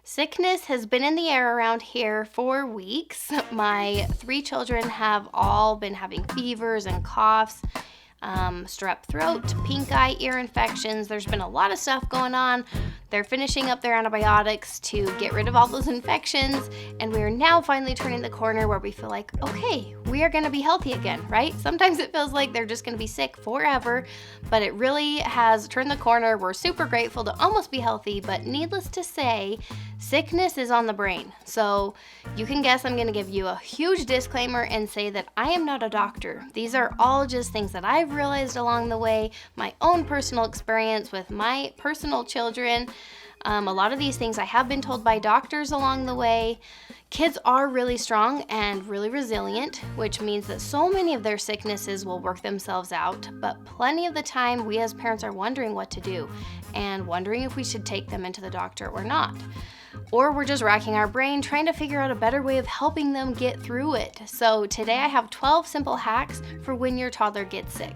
Sickness has been in the air around here for weeks. My 3 children have all been having fevers and coughs, strep throat, pink eye, ear infections. There's been a lot of stuff going on. They're finishing up their antibiotics to get rid of all those infections, and we are now finally turning the corner where we feel like, okay, we are going to be healthy again, right? Sometimes it feels like they're just going to be sick forever, but it really has turned the corner. We're super grateful to almost be healthy, but needless to say, sickness is on the brain. So you can guess I'm going to give you a huge disclaimer and say that I am not a doctor. These are all just things that I've realized along the way, my own personal experience with my personal children. A lot of these things I have been told by doctors along the way. Kids are really strong and really resilient, which means that so many of their sicknesses will work themselves out, but plenty of the time we as parents are wondering what to do and wondering if we should take them into the doctor or not. Or we're just racking our brain trying to figure out a better way of helping them get through it. So today I have 12 simple hacks for when your toddler gets sick.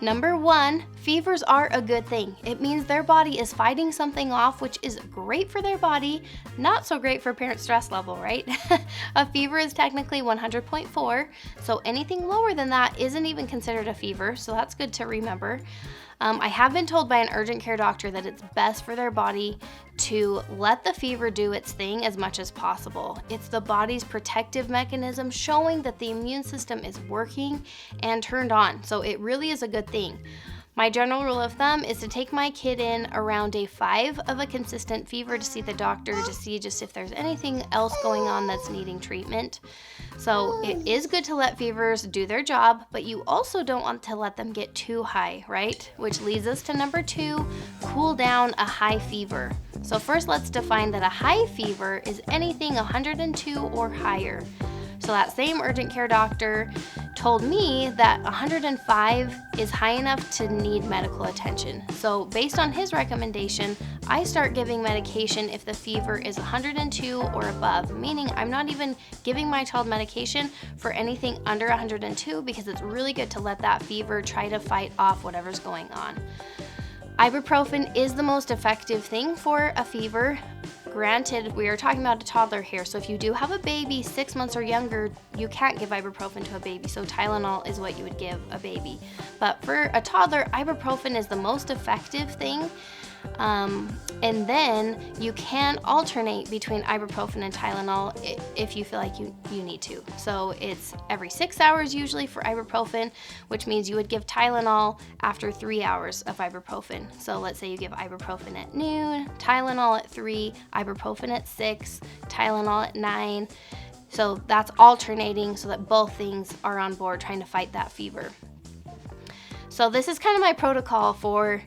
Number 1, fevers are a good thing. It means their body is fighting something off, which is great for their body, not so great for parent stress level, right? A fever is technically 100.4, so anything lower than that isn't even considered a fever, so that's good to remember. I have been told by an urgent care doctor that it's best for their body to let the fever do its thing as much as possible. It's the body's protective mechanism showing that the immune system is working and turned on, so it really is a good thing. My general rule of thumb is to take my kid in around day 5 of a consistent fever to see the doctor to see just if there's anything else going on that's needing treatment. So it is good to let fevers do their job, but you also don't want to let them get too high, right? Which leads us to number 2, cool down a high fever. So first let's define that a high fever is anything 102 or higher. So that same urgent care doctor told me that 105 is high enough to need medical attention. So based on his recommendation, I start giving medication if the fever is 102 or above, meaning I'm not even giving my child medication for anything under 102 because it's really good to let that fever try to fight off whatever's going on. Ibuprofen is the most effective thing for a fever. Granted, we are talking about a toddler here, so if you do have a baby 6 months or younger, you can't give ibuprofen to a baby, so Tylenol is what you would give a baby. But for a toddler, ibuprofen is the most effective thing. And then you can alternate between ibuprofen and Tylenol if you feel like you need to. So it's every 6 hours usually for ibuprofen, which means you would give Tylenol after 3 hours of ibuprofen. So let's say you give ibuprofen at noon, Tylenol at 3, ibuprofen at 6, Tylenol at 9. So that's alternating so that both things are on board trying to fight that fever. So this is kind of my protocol for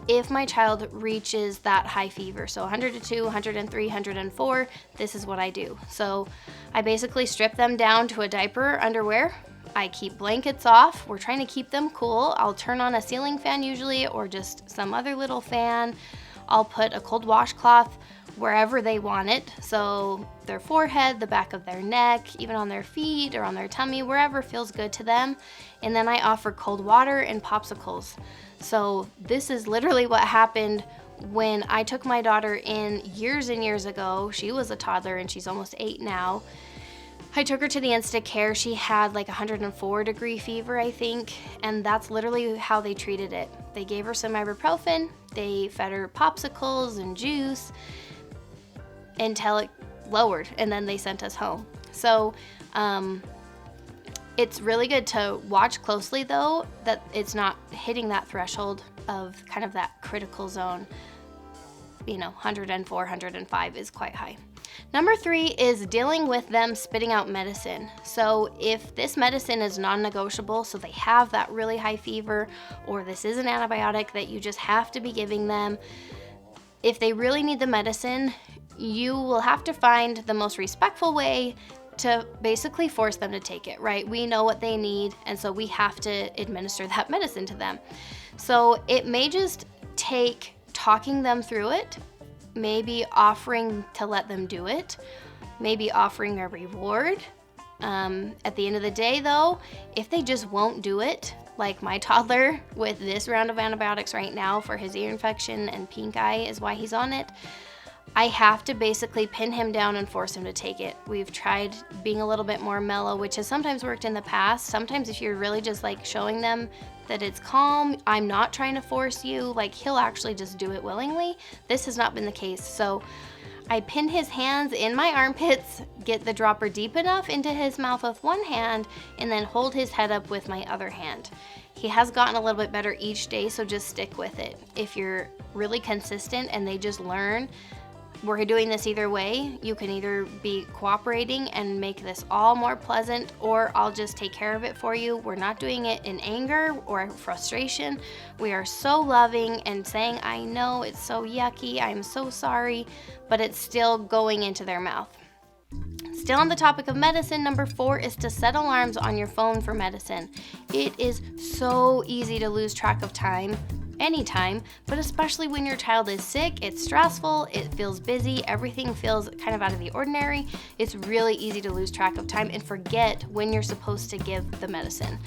if my child reaches that high fever, so 102, 103, 104, this is what I do. So I basically strip them down to a diaper, underwear. I keep blankets off. We're trying to keep them cool. I'll turn on a ceiling fan usually, or just some other little fan. I'll put a cold washcloth wherever they want it. So their forehead, the back of their neck, even on their feet or on their tummy, wherever feels good to them. And then I offer cold water and popsicles. So this is literally what happened when I took my daughter in years and years ago. She was a toddler and she's almost 8 now. I took her to the Instacare. She had like 104-degree fever, I think, and that's literally how they treated it. They gave her some ibuprofen, they fed her popsicles and juice until it lowered, and then they sent us home. So it's really good to watch closely though that it's not hitting that threshold of kind of that critical zone. 104, 105 is quite high. Number 3 is dealing with them spitting out medicine. So if this medicine is non-negotiable, so they have that really high fever, or this is an antibiotic that you just have to be giving them, if they really need the medicine, you will have to find the most respectful way to basically force them to take it, right? We know what they need, and so we have to administer that medicine to them. So it may just take talking them through it, maybe offering to let them do it, maybe offering a reward. At the end of the day though, if they just won't do it, Like my toddler with this round of antibiotics right now for his ear infection and pink eye is why he's on it. I have to basically pin him down and force him to take it. We've tried being a little bit more mellow, which has sometimes worked in the past. Sometimes if you're really just like showing them that it's calm, I'm not trying to force you, like he'll actually just do it willingly. This has not been the case. So I pin his hands in my armpits, get the dropper deep enough into his mouth with one hand, and then hold his head up with my other hand. He has gotten a little bit better each day, so just stick with it. If you're really consistent and they just learn, we're doing this either way. You can either be cooperating and make this all more pleasant, or I'll just take care of it for you. We're not doing it in anger or frustration. We are so loving and saying, I know it's so yucky, I'm so sorry, but it's still going into their mouth. Still on the topic of medicine, number 4 is to set alarms on your phone for medicine. It is so easy to lose track of time anytime, but especially when your child is sick, it's stressful, it feels busy, everything feels kind of out of the ordinary. It's really easy to lose track of time and forget when you're supposed to give the medicine.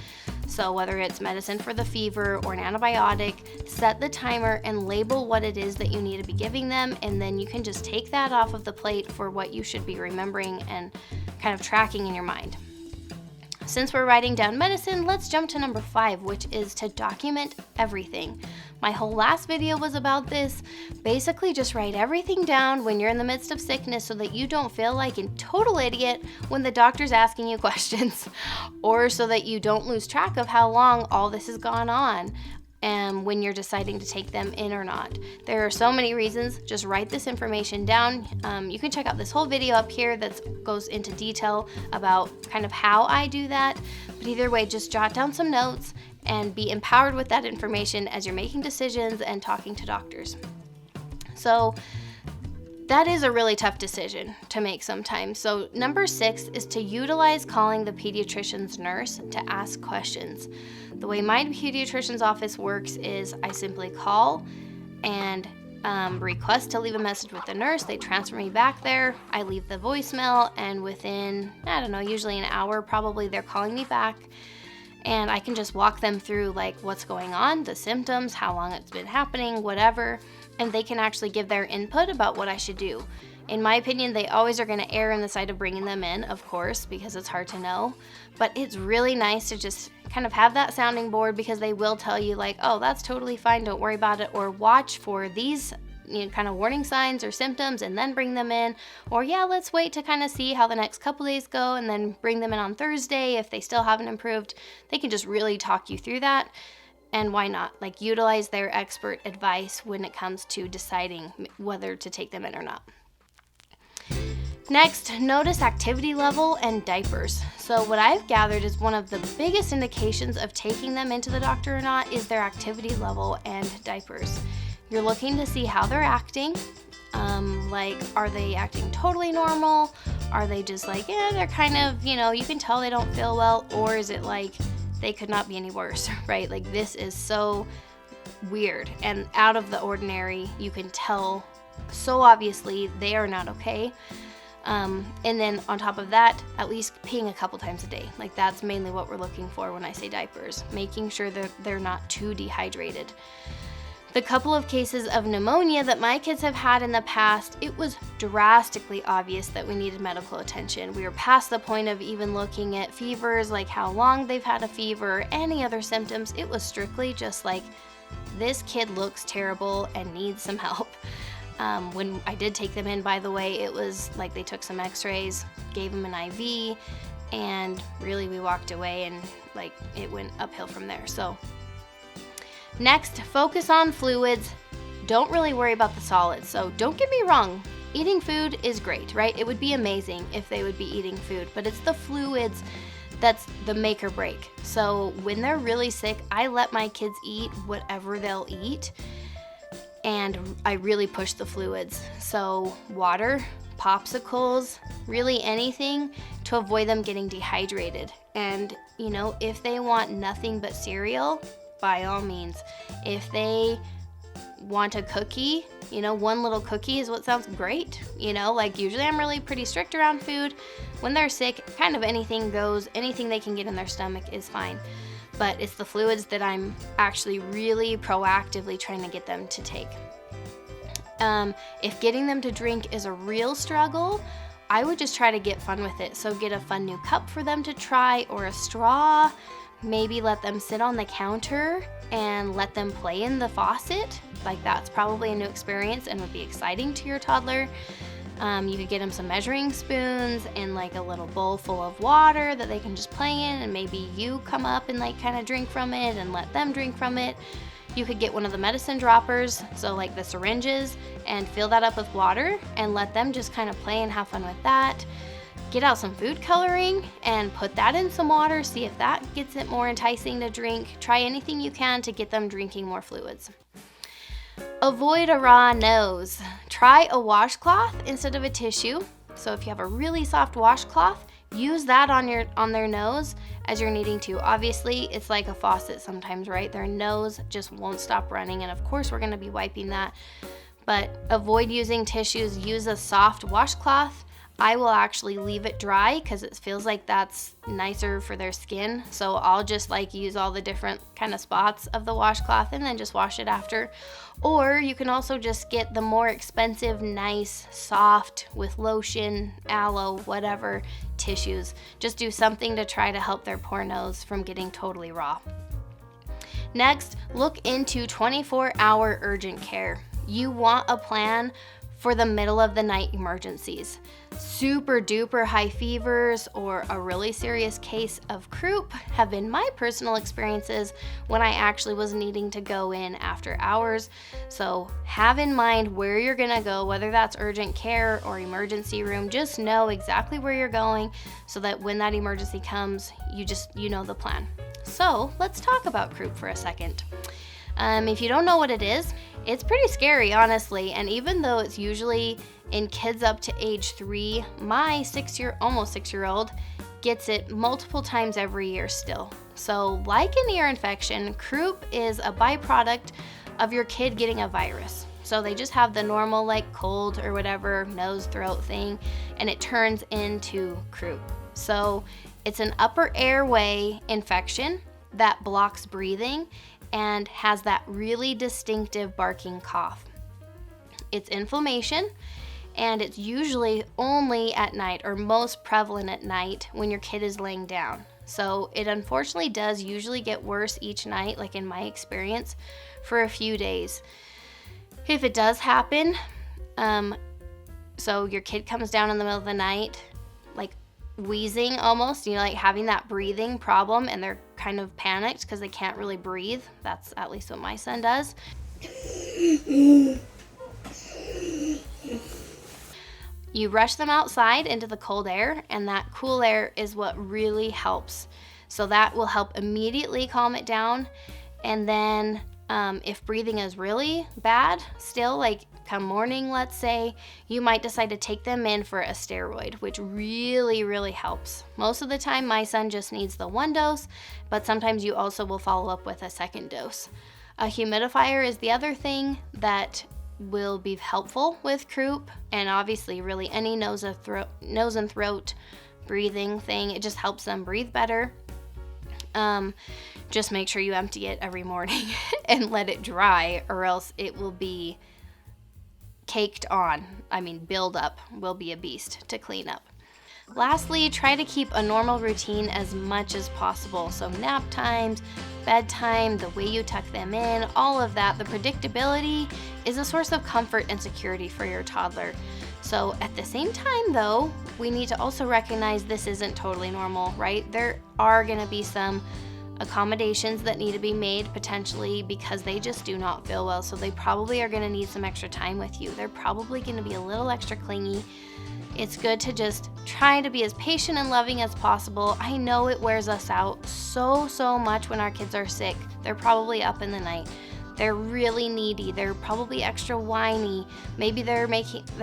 So whether it's medicine for the fever or an antibiotic, set the timer and label what it is that you need to be giving them, and then you can just take that off of the plate for what you should be remembering and kind of tracking in your mind. Since we're writing down medicine, let's jump to number 5, which is to document everything. My whole last video was about this. Basically, just write everything down when you're in the midst of sickness so that you don't feel like a total idiot when the doctor's asking you questions, or so that you don't lose track of how long all this has gone on and when you're deciding to take them in or not. There are so many reasons. Just write this information down. You can check out this whole video up here that goes into detail about kind of how I do that. But either way, just jot down some notes and be empowered with that information as you're making decisions and talking to doctors. So that is a really tough decision to make sometimes. So number 6 is to utilize calling the pediatrician's nurse to ask questions. The way my pediatrician's office works is I simply call and request to leave a message with the nurse. They transfer me back there. I leave the voicemail, and within, I don't know, usually an hour probably, they're calling me back. And I can just walk them through like what's going on, the symptoms, how long it's been happening, whatever. And they can actually give their input about what I should do. In my opinion, they always are going to err on the side of bringing them in, of course, because it's hard to know. But it's really nice to just kind of have that sounding board, because they will tell you like, oh, that's totally fine, don't worry about it, or watch for these kind of warning signs or symptoms and then bring them in. Or yeah, let's wait to kind of see how the next couple days go and then bring them in on Thursday if they still haven't improved. They can just really talk you through that. And why not? Like, utilize their expert advice when it comes to deciding whether to take them in or not. Next, notice activity level and diapers. So what I've gathered is one of the biggest indications of taking them into the doctor or not is their activity level and diapers. You're looking to see how they're acting. Like, are they acting totally normal? Are they just like, yeah, they're kind of, you can tell they don't feel well? Or is it like they could not be any worse, right? Like, this is so weird and out of the ordinary. You can tell so obviously they are not okay. And then on top of that, at least peeing a couple times a day. Like, that's mainly what we're looking for when I say diapers, making sure that they're not too dehydrated. The couple of cases of pneumonia that my kids have had in the past, it was drastically obvious that we needed medical attention. We were past the point of even looking at fevers, like how long they've had a fever, any other symptoms. It was strictly just like, this kid looks terrible and needs some help. When I did take them in, by the way, it was like they took some x-rays, gave them an IV, and really we walked away and like it went uphill from there. So next, focus on fluids. Don't really worry about the solids. So don't get me wrong, eating food is great, right? It would be amazing if they would be eating food, but it's the fluids that's the make or break. So when they're really sick, I let my kids eat whatever they'll eat, and I really push the fluids. So water, popsicles, really anything to avoid them getting dehydrated. And if they want nothing but cereal, by all means. If they want a cookie, one little cookie is what sounds great. Like, usually I'm really pretty strict around food. When they're sick, kind of anything goes. Anything they can get in their stomach is fine. but it's the fluids that I'm actually really proactively trying to get them to take. If getting them to drink is a real struggle, I would just try to get fun with it. So get a fun new cup for them to try, or a straw. Maybe let them sit on the counter and let them play in the faucet. Like, that's probably a new experience and would be exciting to your toddler. You could get them some measuring spoons and like a little bowl full of water that they can just play in, and maybe you come up and like kind of drink from it and let them drink from it. You could get one of the medicine droppers, so like the syringes, and fill that up with water and let them just kind of play and have fun with that. Get out some food coloring and put that in some water, see if that gets it more enticing to drink. Try anything you can to get them drinking more fluids. Avoid a raw nose. Try a washcloth instead of a tissue. So if you have a really soft washcloth, use that on their nose as you're needing to. Obviously, it's like a faucet sometimes, right? Their nose just won't stop running, and of course we're going to be wiping that. But avoid using tissues. Use a soft washcloth. I will actually leave it dry because it feels like that's nicer for their skin. So I'll just like use all the different kind of spots of the washcloth and then just wash it after. Or you can also just get the more expensive, nice, soft, with lotion, aloe, whatever, tissues. Just do something to try to help their poor nose from getting totally raw. Next, look into 24-hour urgent care. You want a plan for the middle of the night emergencies. Super duper high fevers or a really serious case of croup have been my personal experiences when I actually was needing to go in after hours. So have in mind where you're gonna go, whether that's urgent care or emergency room. Just know exactly where you're going so that when that emergency comes, you know the plan. So let's talk about croup for a second. If you don't know what it is, it's pretty scary, honestly. And even though it's usually in kids up to age 3, my almost 6-year-old gets it multiple times every year still. So like an ear infection, croup is a byproduct of your kid getting a virus. So they just have the normal like cold or whatever nose, throat thing, and it turns into croup. So it's an upper airway infection that blocks breathing and has that really distinctive barking cough. It's inflammation, and it's usually only at night, or most prevalent at night when your kid is laying down. So it unfortunately does usually get worse each night, like in my experience, for a few days. If it does happen, so your kid comes down in the middle of the night, like wheezing almost, like having that breathing problem, and they're kind of panicked because they can't really breathe. That's at least what my son does. You rush them outside into the cold air, and that cool air is what really helps. So that will help immediately calm it down. And then if breathing is really bad still, like come morning, let's say, you might decide to take them in for a steroid, which really, really helps. Most of the time, my son just needs the 1 dose, but sometimes you also will follow up with a 2nd dose. A humidifier is the other thing that will be helpful with croup, and obviously really any nose and throat breathing thing. It just helps them breathe better. Just make sure you empty it every morning and let it dry, or else it will be caked on. Build up will be a beast to clean up. Lastly, try to keep a normal routine as much as possible. So nap times, bedtime, the way you tuck them in, all of that. The predictability is a source of comfort and security for your toddler. So at the same time though, we need to also recognize this isn't totally normal, right? There are gonna be some accommodations that need to be made potentially because they just do not feel well. So they probably are gonna need some extra time with you. They're probably gonna be a little extra clingy. It's good to just try to be as patient and loving as possible. I know it wears us out so much when our kids are sick. They're probably up in the night. They're really needy. They're probably extra whiny. Maybe they're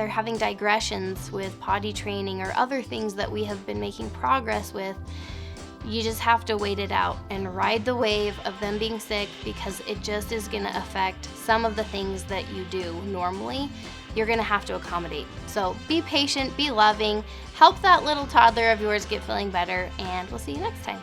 having digressions with potty training or other things that we have been making progress with. You just have to wait it out and ride the wave of them being sick, because it just is going to affect some of the things that you do normally. You're going to have to accommodate. So be patient, be loving, help that little toddler of yours get feeling better, and we'll see you next time.